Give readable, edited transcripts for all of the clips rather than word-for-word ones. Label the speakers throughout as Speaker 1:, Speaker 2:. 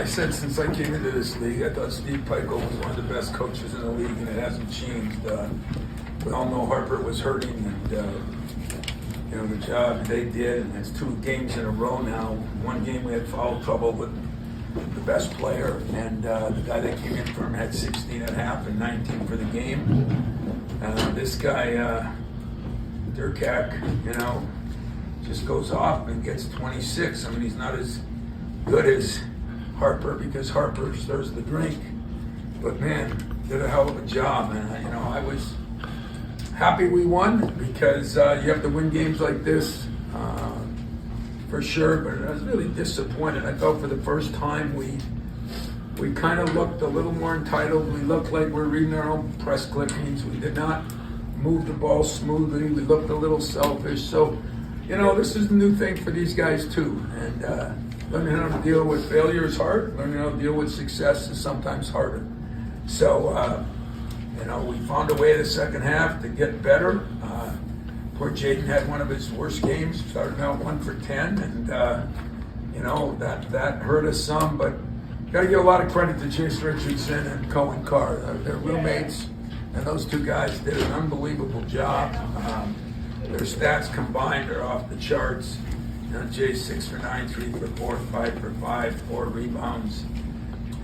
Speaker 1: said since I came into this league, I thought Steve Peichel was one of the best coaches in the league, and it hasn't changed. We all know Harper was hurting, and the job they did, and it's 2 games in a row now. One game we had foul trouble with the best player, and the guy that came in for him had 16 at half and 19 for the game. This guy, Durkak, just goes off and gets 26. I mean, he's not as good as Harper because Harper stirs the drink. But man, did a hell of a job. And I was happy we won because you have to win games like this for sure. But I was really disappointed. I felt for the first time we kind of looked a little more entitled. We looked like we're reading our own press clippings. We did not move the ball smoothly. We looked a little selfish. So, this is the new thing for these guys too. And learning how to deal with failure is hard. Learning how to deal with success is sometimes harder. So, we found a way the second half to get better. Poor Jaden had one of his worst games, starting out 1 for 10, and that hurt us some. But got to give a lot of credit to Chase Richardson and Cohen Carr. They're roommates, and those 2 guys did an unbelievable job. Their stats combined are off the charts. Jay's 6 for 9, 3 for 4, 5 for 5, 4 rebounds,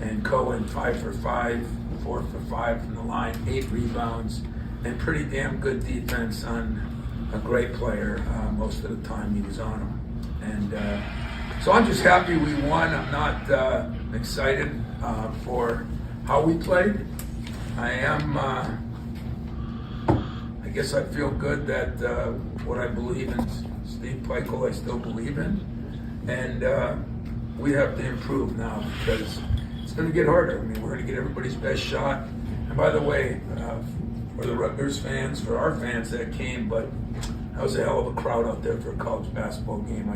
Speaker 1: and Cohen 5 for 5, 4 for 5 from the line, 8 rebounds, and pretty damn good defense on a great player. Most of the time he was on him. And so I'm just happy we won. I'm not excited for how we played. I am, I guess I feel good that what I believe in Steve Peichel, I still believe in. And we have to improve now because it's going to get harder. I mean, we're going to get everybody's best shot. And by the way, for the Rutgers fans, for our fans that came, but that was a hell of a crowd out there for a college basketball game.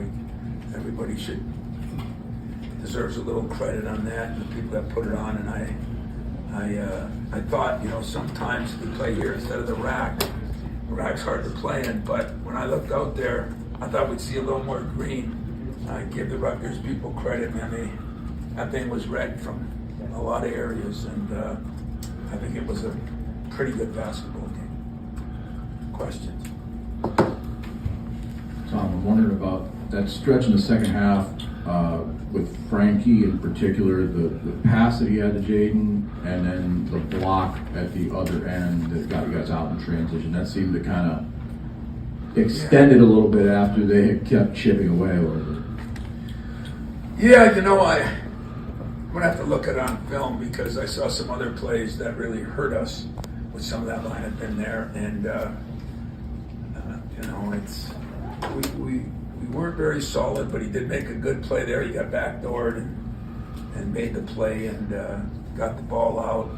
Speaker 1: Everybody deserves a little credit on that, and the people that put it on. And I thought, sometimes we play here instead of the rack. The rack's hard to play in, but when I looked out there, I thought we'd see a little more green. I give the Rutgers people credit, man. That thing was red from a lot of areas, and I think it was a pretty good basketball game. Questions?
Speaker 2: Tom, I'm wondering about that stretch in the second half with Frankie in particular, the pass that he had to Jaden, and then the block at the other end that got you guys out in transition. That seemed to kind of extend it a little bit after they had kept chipping away a little bit.
Speaker 1: Yeah, I'm going to have to look at it on film because I saw some other plays that really hurt us with some of that line had been there. And, we weren't very solid, but he did make a good play there. He got backdoored and made the play and got the ball out.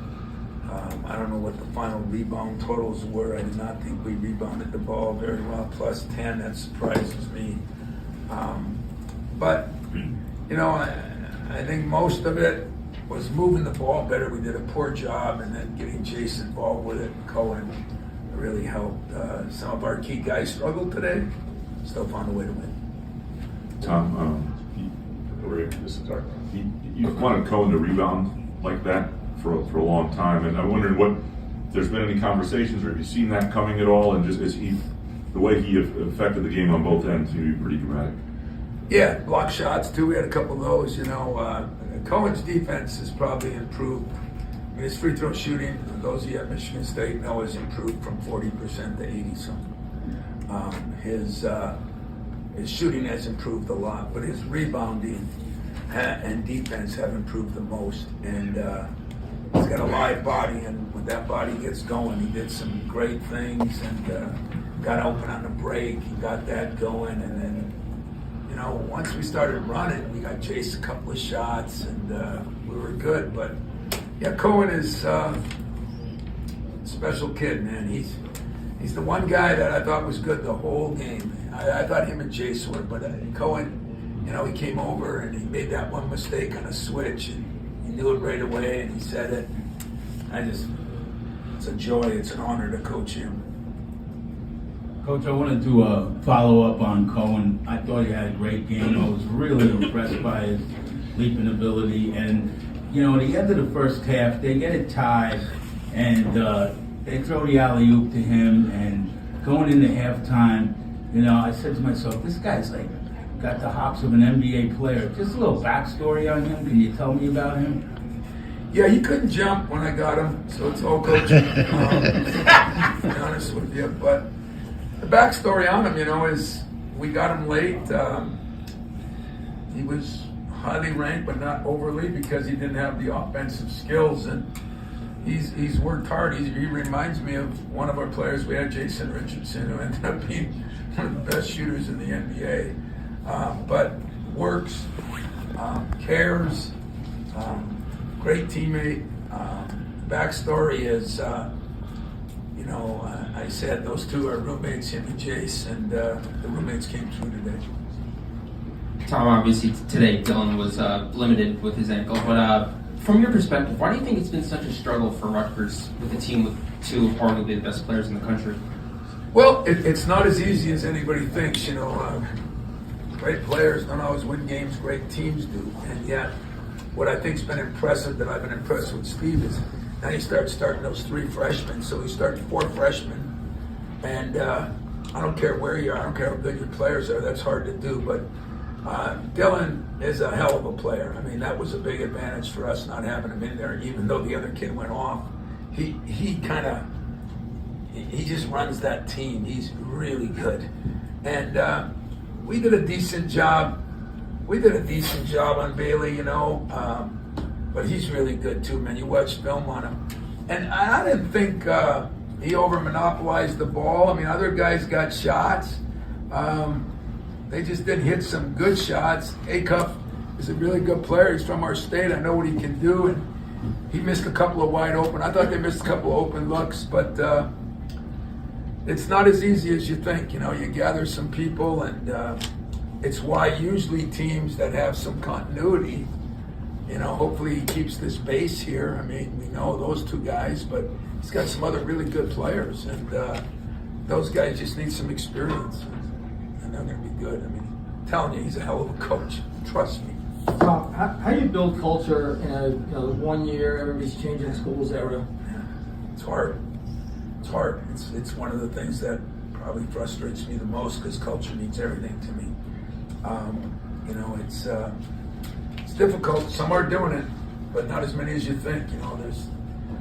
Speaker 1: I don't know what the final rebound totals were. I did not think we rebounded the ball very well. Plus 10, that surprises me. But, I think most of it was moving the ball better. We did a poor job, and then getting Jason involved with it. Cohen really helped. Some of our key guys struggled today. Still found a way to win.
Speaker 3: Tom, you wanted Cohen to rebound like that for a long time, and I'm wondering if there's been any conversations, or have you seen that coming at all? And just the way he affected the game on both ends seemed to be pretty dramatic.
Speaker 1: Yeah, block shots too. We had a couple of those. Cohen's defense has probably improved. I mean, his free throw shooting, those of you at Michigan State know, has improved from 40% to 80-something. His shooting has improved a lot, but his rebounding and defense have improved the most. And he's got a live body, and when that body gets going, he did some great things and got open on the break. He got that going, and then once we started running, we got Chase a couple of shots, and we were good. But yeah, Cohen is a special kid, man. He's the one guy that I thought was good the whole game. I thought him and Chase were, but Cohen, he came over and he made that one mistake on a switch, and he knew it right away, and he said it. It's a joy, it's an honor to coach him.
Speaker 4: Coach, I wanted to follow up on Cohen. I thought he had a great game. I was really impressed by his leaping ability. And, you know, at the end of the first half, they get it tied, and they throw the alley-oop to him, and going into halftime, you know, I said to myself, this guy's like got the hops of an NBA player. Just a little backstory on him. Can you tell me about him?
Speaker 1: Yeah, he couldn't jump when I got him, so it's all coaching. To be honest with you, but the backstory on him, you know, is we got him late. He was highly ranked, but not overly, because he didn't have the offensive skills, and he's worked hard. He reminds me of one of our players we had, Jason Richardson, who ended up being one of the best shooters in the NBA. But works, cares, great teammate. Backstory is, you know, I said those two are roommates, him and Jace, and the roommates came through today.
Speaker 5: Tom, obviously today Dylan was limited with his ankle, but from your perspective, why do you think it's been such a struggle for Rutgers with a team with two of arguably the best players in the country?
Speaker 1: Well, it's not as easy as anybody thinks, you know. Great players don't always win games, great teams do. And yet, what I think's been impressive, that I've been impressed with Steve, is now you start starting those three freshmen. So we start 4 freshmen. And I don't care where you are, I don't care how good your players are, that's hard to do. But Dylan is a hell of a player. I mean, that was a big advantage for us not having him in there, even though the other kid went off. He just runs that team. He's really good. And we did a decent job. We did a decent job on Bailey, you know, but he's really good too, man. You watch film on him. And I didn't think he over-monopolized the ball. I mean, other guys got shots. They just didn't hit some good shots. A-Cup is a really good player. He's from our state. I know what he can do. And he missed a couple of wide open. I thought they missed a couple of open looks, but it's not as easy as you think. You know, you gather some people, and it's why usually teams that have some continuity, you know, hopefully he keeps this base here. I mean, we know those two guys, but he's got some other really good players, and those guys just need some experience, and they're going to be good. I mean, I'm telling you, he's a hell of a coach. Trust me.
Speaker 6: How do you build culture in a 1 year, everybody's changing schools era?
Speaker 1: It's hard. It's hard. It's one of the things that probably frustrates me the most, because culture means everything to me. You know, it's difficult. Some are doing it, but not as many as you think. You know,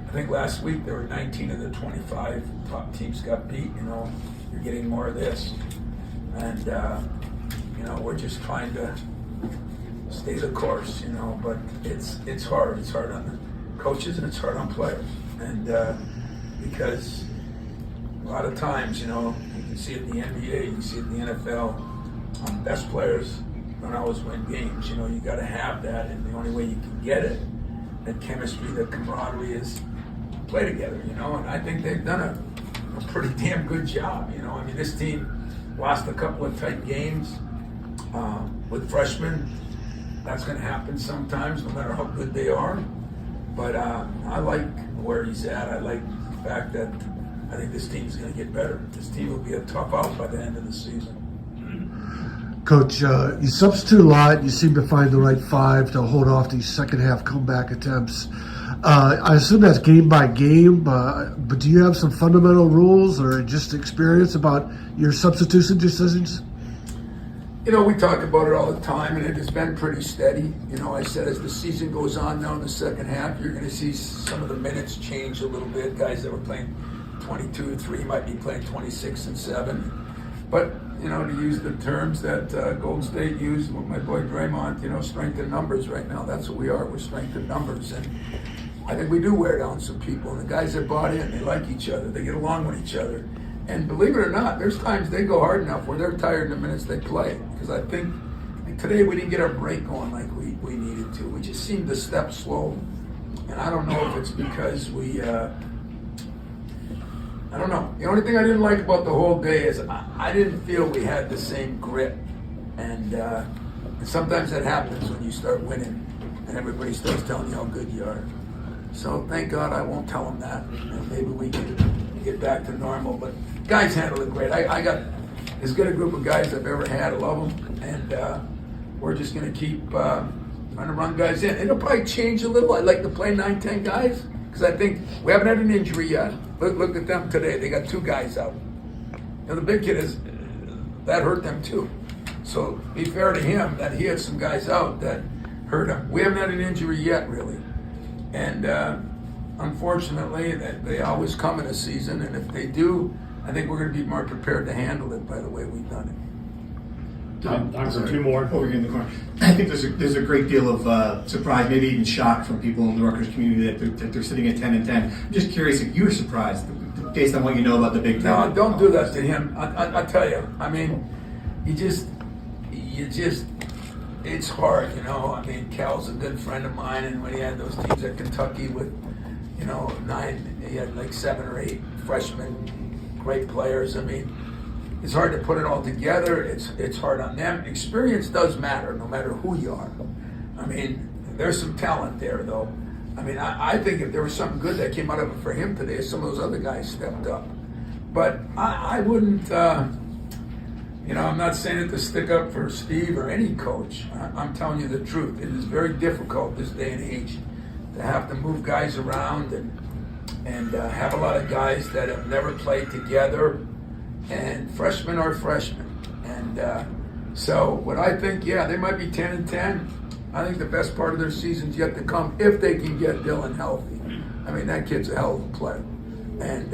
Speaker 1: I think last week there were 19 of the 25 top teams got beat. You know, you're getting more of this, and you know, we're just trying to stay the course. You know, but it's hard. It's hard on the coaches, and it's hard on players, and because a lot of times, you know, you can see it in the NBA, you can see it in the NFL. Best players don't always win games. You know, you got to have that, and the only way you can get it, that chemistry, that camaraderie, is play together. You know, and I think they've done a pretty damn good job. You know, I mean, this team lost a couple of tight games with freshmen. That's going to happen sometimes, no matter how good they are. But I like where he's at. I like the fact that I think this team's going to get better. This team will be a tough out by the end of the season.
Speaker 7: Coach, you substitute a lot. You seem to find the right 5 to hold off these second half comeback attempts. I assume that's game by game, but do you have some fundamental rules or just experience about your substitution decisions?
Speaker 1: You know, we talk about it all the time, and it has been pretty steady. You know, I said as the season goes on now in the second half, you're going to see some of the minutes change a little bit. Guys that were playing 22-3 might be playing 26-7. But, you know, to use the terms that Golden State used with my boy Draymond, you know, strength in numbers right now. That's what we are. We're strength in numbers. And I think we do wear down some people. And the guys that bought in, they like each other. They get along with each other. And believe it or not, there's times they go hard enough where they're tired in the minutes they play. Because I think today we didn't get our break going like we needed to. We just seemed to step slow. And I don't know if it's because we... I don't know. The only thing I didn't like about the whole day is I didn't feel we had the same grit. And sometimes that happens when you start winning and everybody starts telling you how good you are. So thank God I won't tell them that. And maybe we can get back to normal. But guys handle it great. I got as good a group of guys I've ever had. I love them. And we're just going to keep trying to run guys in. It'll probably change a little. I'd like to play 9-10 guys because I think we haven't had an injury yet. Look at them today. They got 2 guys out. You know, the big kid that hurt them too. So be fair to him that he had some guys out that hurt him. We haven't had an injury yet, really. And unfortunately, they always come in a season. And if they do, I think we're going to be more prepared to handle it by the way we've done it.
Speaker 8: Time for 2 more.
Speaker 9: Before we get in the corner, I think there's a great deal of surprise, maybe even shock from people in the Rutgers community that they're sitting at 10-10. I'm just curious if you were surprised based on what you know about the Big Ten.
Speaker 1: No, don't do that to him. I tell you. I mean, you just, it's hard, you know. I mean, Cal's a good friend of mine, and when he had those teams at Kentucky with, you know, 9, he had like 7 or 8 freshmen, great players. I mean, it's hard to put it all together. It's hard on them. Experience does matter, no matter who you are. I mean, there's some talent there, though. I mean, I think if there was something good that came out of it for him today, some of those other guys stepped up. But I wouldn't, you know, I'm not saying it to stick up for Steve or any coach. I'm telling you the truth. It is very difficult this day and age to have to move guys around and have a lot of guys that have never played together. And freshmen are freshmen. And so what I think, yeah, they might be 10-10. I think the best part of their season's yet to come if they can get Dylan healthy. I mean, that kid's a hell of a player. And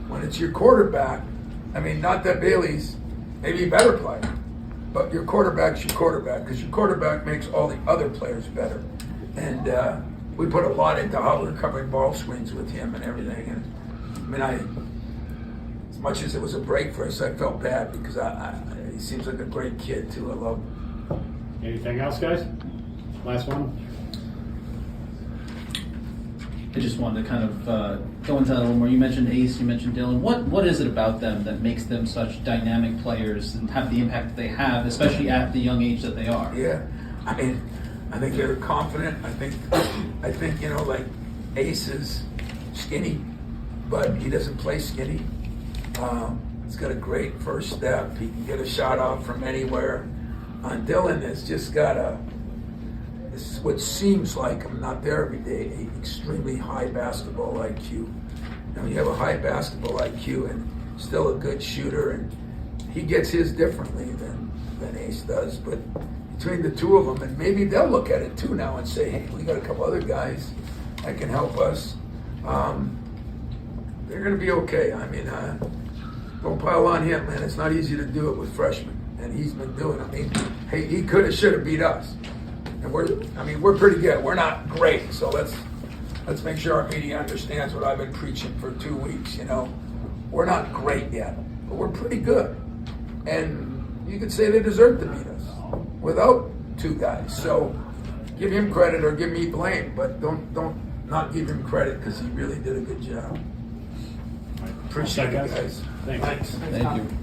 Speaker 1: when it's your quarterback, I mean, not that Bailey's maybe a better player, but your quarterback's your quarterback because your quarterback makes all the other players better. And we put a lot into how we're covering ball screens with him and everything. And I mean, as much as it was a break for us, I felt bad because he seems like a great kid too. I love him.
Speaker 8: Anything else, guys? Last one.
Speaker 10: I just wanted to kind of go into that a little more. You mentioned Ace, you mentioned Dylan. What is it about them that makes them such dynamic players and have the impact that they have, especially at the young age that they are?
Speaker 1: Yeah, I mean, I think they're confident. I think you know, like Ace is skinny, but he doesn't play skinny. He's got a great first step. He can get a shot off from anywhere. Dylan has just got what seems like, I'm not there every day, an extremely high basketball IQ. Now you have a high basketball IQ and still a good shooter, and he gets his differently than Ace does. But between the two of them, and maybe they'll look at it too now and say, hey, we got a couple other guys that can help us. They're going to be okay. I mean, don't pile on him, man. It's not easy to do it with freshmen, and he's been doing it. I mean, hey, he could have, should have beat us. And we're pretty good. We're not great, so let's make sure our media understands what I've been preaching for 2 weeks. You know, we're not great yet, but we're pretty good, and you could say they deserve to beat us without 2 guys. So give him credit or give me blame, but don't not give him credit because he really did a good job. Appreciate it, guys.
Speaker 8: Thanks.
Speaker 1: Thanks.
Speaker 10: Thank you.